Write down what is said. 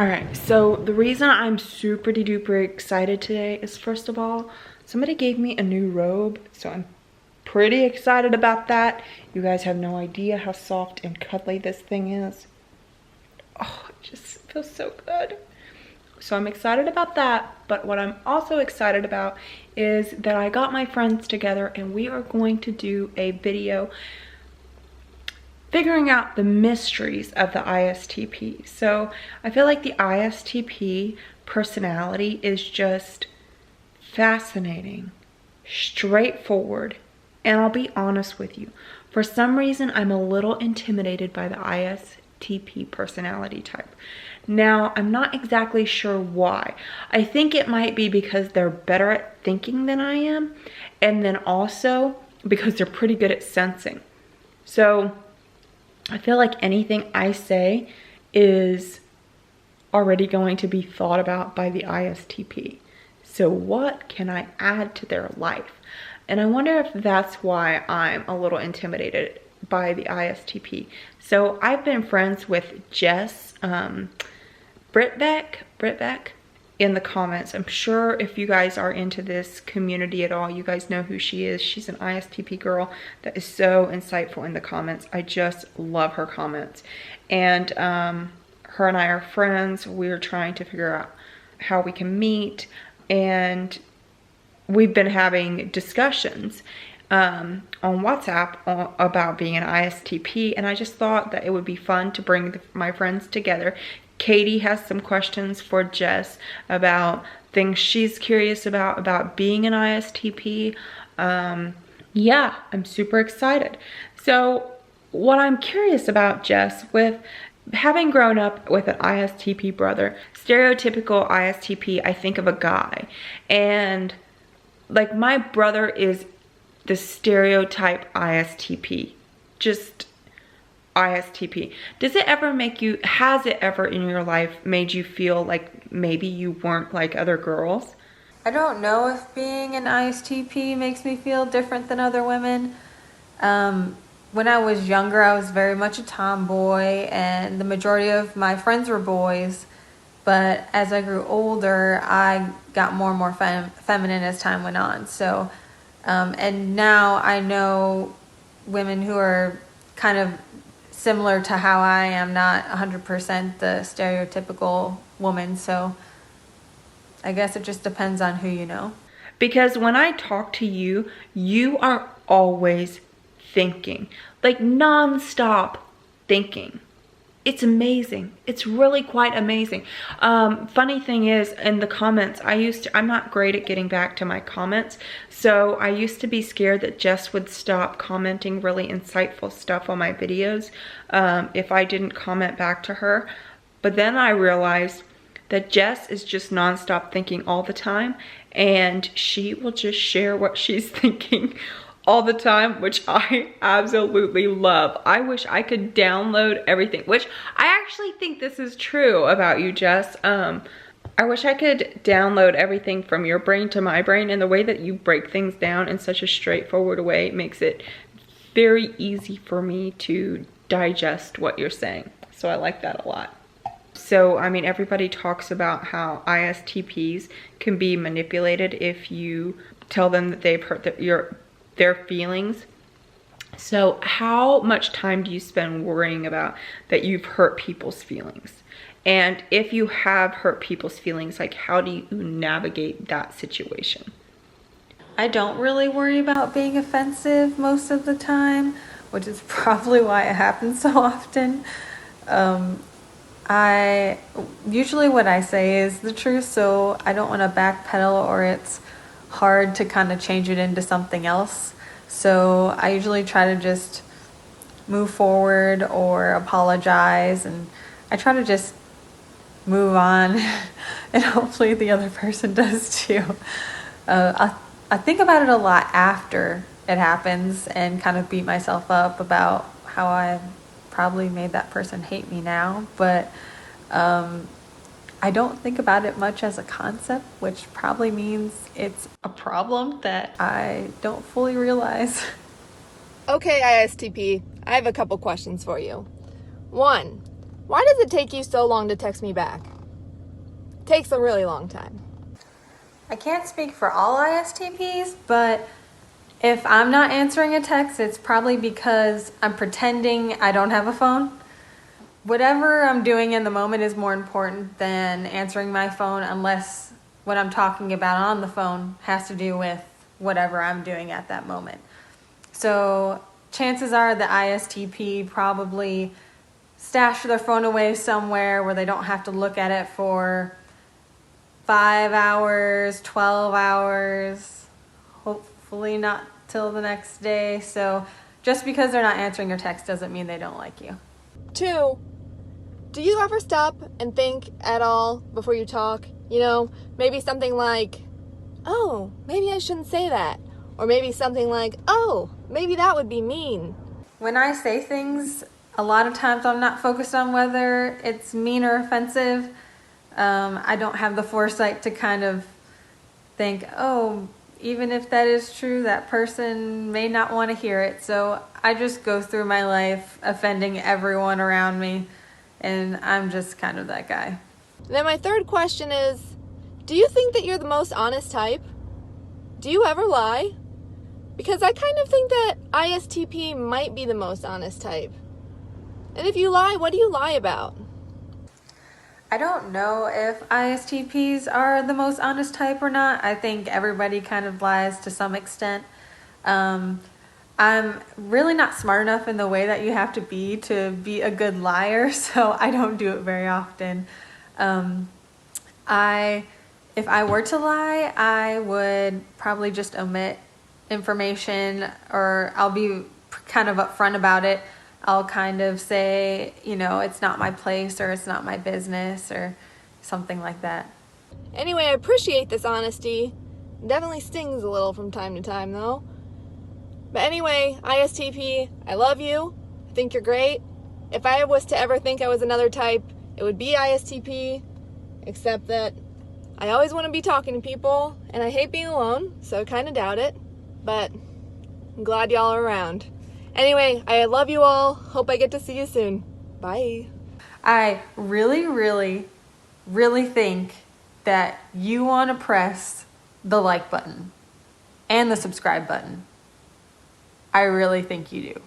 Alright, so the reason I'm super duper excited today is, first of all, somebody gave me a new robe, so I'm pretty excited about that. You guys have no idea how soft and cuddly this thing is. Oh, it just feels so good. So I'm excited about that, but what I'm also excited about is that I got my friends together and we are going to do a video figuring out the mysteries of the ISTP. So I feel like the ISTP personality is just fascinating, straightforward, and I'll be honest with you. For some reason, I'm a little intimidated by the ISTP personality type. Now, I'm not exactly sure why. I think it might be because they're better at thinking than I am, and then also because they're pretty good at sensing. So I feel like anything I say is already going to be thought about by the ISTP. So what can I add to their life? And I wonder if that's why I'm a little intimidated by the ISTP. So I've been friends with Jess, Britbeck in the comments. I'm sure if you guys are into this community at all, you guys know who she is. She's an ISTP girl that is so insightful in the comments. I just love her comments. And her and I are friends. We're trying to figure out how we can meet, and we've been having discussions on WhatsApp about being an ISTP, and I just thought that it would be fun to bring my friends together. Katie has some questions for Jess about things she's curious about being an ISTP. Yeah, I'm super excited. So what I'm curious about, Jess, with having grown up with an ISTP brother, stereotypical ISTP, I think of a guy. And like, my brother is the stereotype ISTP, just ISTP. Does it ever make you, has it ever in your life made you feel like maybe you weren't like other girls? I don't know if being an ISTP makes me feel different than other women. When I was younger, I was very much a tomboy, and the majority of my friends were boys. But as I grew older, I got more and more feminine as time went on. So, and now I know women who are kind of similar to how I am, not 100% the stereotypical woman. So I guess it just depends on who you know. Because when I talk to you, you are always thinking, like non-stop thinking. It's amazing. It's really quite amazing. Funny thing is, in the comments, I'm not great at getting back to my comments. So I used to be scared that Jess would stop commenting really insightful stuff on my videos if I didn't comment back to her. But then I realized that Jess is just nonstop thinking all the time, and she will just share what she's thinking all the time, which I absolutely love. I wish I could download everything, which I actually think this is true about you, Jess. I wish I could download everything from your brain to my brain, and the way that you break things down in such a straightforward way makes it very easy for me to digest what you're saying. So I like that a lot. So, I mean, everybody talks about how ISTPs can be manipulated if you tell them that they've hurt their feelings. So how much time do you spend worrying about that you've hurt people's feelings? And if you have hurt people's feelings, like, how do you navigate that situation? I don't really worry about being offensive most of the time, which is probably why it happens so often. Usually what I say is the truth, so I don't want to backpedal, or it's hard to kind of change it into something else. So I usually try to just move forward or apologize, and I try to just move on and hopefully the other person does too. I think about it a lot after it happens and kind of beat myself up about how I probably made that person hate me now, but I don't think about it much as a concept, which probably means it's a problem that I don't fully realize. Okay, ISTP, I have a couple questions for you. 1, why does it take you so long to text me back? takes a really long time. I can't speak for all ISTPs, but if I'm not answering a text, it's probably because I'm pretending I don't have a phone. Whatever I'm doing in the moment is more important than answering my phone, unless what I'm talking about on the phone has to do with whatever I'm doing at that moment. So chances are the ISTP probably stashed their phone away somewhere where they don't have to look at it for 5 hours, 12 hours, hopefully not till the next day. So just because they're not answering your text doesn't mean they don't like you. 2, do you ever stop and think at all before you talk? You know, maybe something like, oh, maybe I shouldn't say that. Or maybe something like, oh, maybe that would be mean. When I say things, a lot of times I'm not focused on whether it's mean or offensive. I don't have the foresight to kind of think, oh, even if that is true, that person may not want to hear it. So I just go through my life offending everyone around me, and I'm just kind of that guy. Then my third question is, do you think that you're the most honest type? Do you ever lie? Because I kind of think that ISTP might be the most honest type. And if you lie, what do you lie about? I don't know if ISTPs are the most honest type or not. I think everybody kind of lies to some extent. I'm really not smart enough in the way that you have to be a good liar, so I don't do it very often. If I were to lie, I would probably just omit information, or I'll be kind of upfront about it. I'll kind of say, you know, it's not my place, or it's not my business, or something like that. Anyway, I appreciate this honesty. It definitely stings a little from time to time, though. But anyway, ISTP, I love you. I think you're great. If I was to ever think I was another type, it would be ISTP, except that I always want to be talking to people, and I hate being alone, so I kind of doubt it. But I'm glad y'all are around. Anyway, I love you all. Hope I get to see you soon. Bye. I really, really, really think that you want to press the like button and the subscribe button. I really think you do.